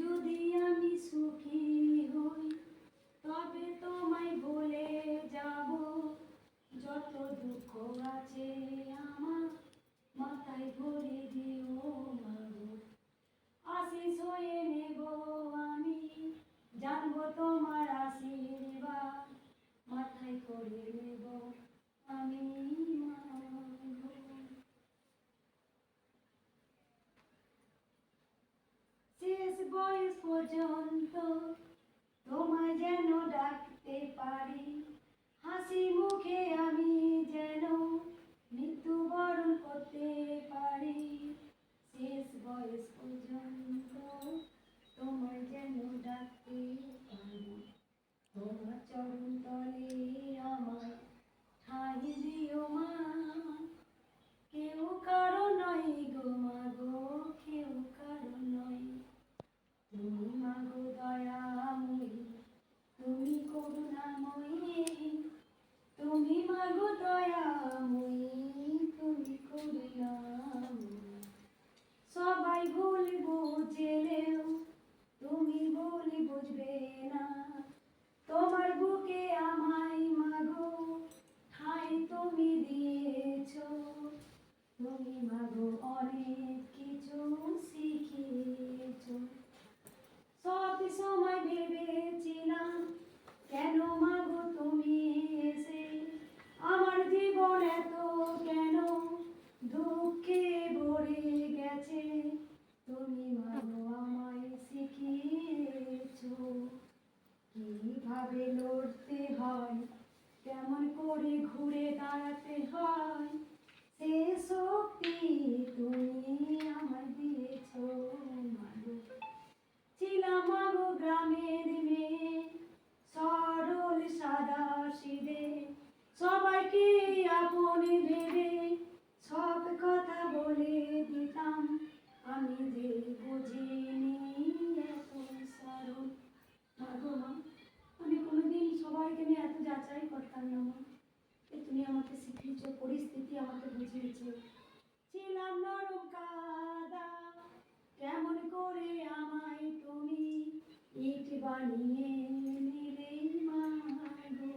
যদি আমি সুখী হই তবে তোমায় ভুলে যাব, যত দুঃখ আছে আমার মাথায় ভরে দিও মাগো। আশিস হয়ে নেব আমি, জানবো তোমার আশীর্বাদ, মাথায় করে নেব আমি মাগো। শেষ বয়স পর্যন্ত তোমায় যেন ডাকতে পারি, হাসি মুখে আমি যেন মৃত্যুবরণ করতে পারি। শেষ বয়স পর্যন্ত তোমায় যেন ডাকতে পারি, তোমার চরণ তলে আমায় ঠাঁই দিও মা। কেউ কারো নয় গো মাগো, কেউ কারো নয়, তুমি মাগো দয়াময়ী, তুমি করুণাময়ী, তুমি মাগো দয়াময়ী, তুমি করুণাময়ী। সবাই ভুল বুঝলেও তুমি ভুল বুঝবে না, তোমার বুকে আমায় মাগো ঠাঁই তুমি দিয়েছো। তুমি মাগো অনেক কিছু শিখিয়েছো। সব সময় ভেবেছিলাম কেন মাগো তুমি এসে আমার জীবন এত কেন দুঃখে ভরে গেছে। তুমি মাগো আমায় শিখিয়েছো কিভাবে লড়তে হয়, কেমন করে ঘুরে দাঁড়াতে হয়, সে শক্তি তুমি আমায় দিয়েছো মাগো। ছিলাম মাগো গ্রামের মেয়ে, সরল সাদা সিধে, সবাইকে আপন ভেবে সব কথা বলে দিতাম, আমি যে বুঝিনি এত সরল। মাগো মা, আমি কোনোদিন সবাইকে নিয়ে এত যাচাই করতাম না মা, তুমি আমাকে শিখিয়েছো, পরিস্থিতি আমাকে বুঝিয়েছে। ছিলাম নরম কাদা, কেমন করে আমায় তুমি ইট বানিয়ে নিলে মাগো।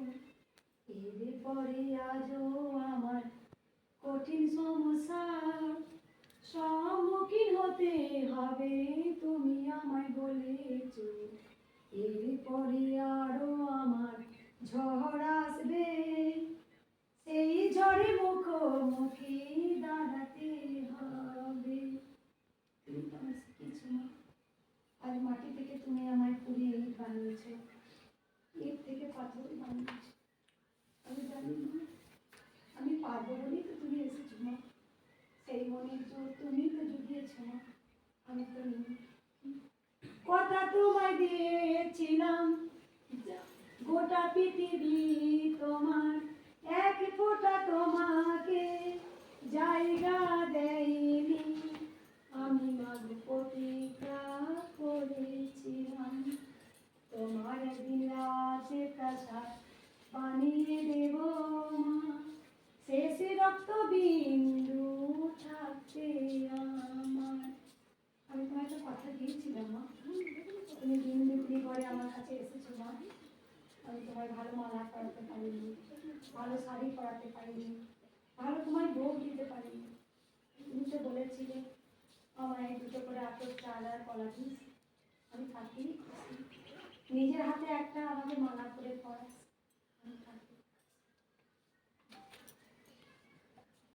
এরপরে আজও আমার কঠিন সমস্যার সম্মুখীন হতে হবে, তুমি আমায় বলেছো। এরপরে আরো আমার ঝড় আসবে, সেই ঝড়ে মুখোমুখি দাঁড়াতে হবে। তুমি তো আমার শিখিয়েছো মা, আজ মাটি থেকে তুমি আমায় পুড়িয়ে ইট বানিয়েছো, ইট থেকে পাথর বানিয়েছো। আমি জানি না আমি পারবো বলেই তো তুমি এসেছো মা, সেই মনের জোর তুমি তো জুগিয়েছো মা, আমি তো নেই। কথা তোমায় দিয়েছিলাম গোটা পৃথিবী তোমার, এক ফোঁটা তোমাকে জায়গা দেয়নি, আমি মাগো প্রতিজ্ঞা করেছিলাম তোমার একদিন রাজে প্রাসাদ বানিয়ে দেব মা, শেষে রক্ত বিন্দু থাকতে আমার। আমি তোমার একটা কথা দিয়েছিলাম মা, তুমি দিন দুপুরি ঘরে আমার কাছে এসেছো মা, আমি তোমায় ভালো মালা পরাতে পারিনি, ভালো শাড়ি পরাতে পারিনি, ভালো তোমায় ভোগ দিতে পারিনি। তুমি তো বলেছিলে আমায় দুটো করে আতর চাল আর কলা দিস, আমি তাকেই খুশি। নিজের হাতে একটা আমার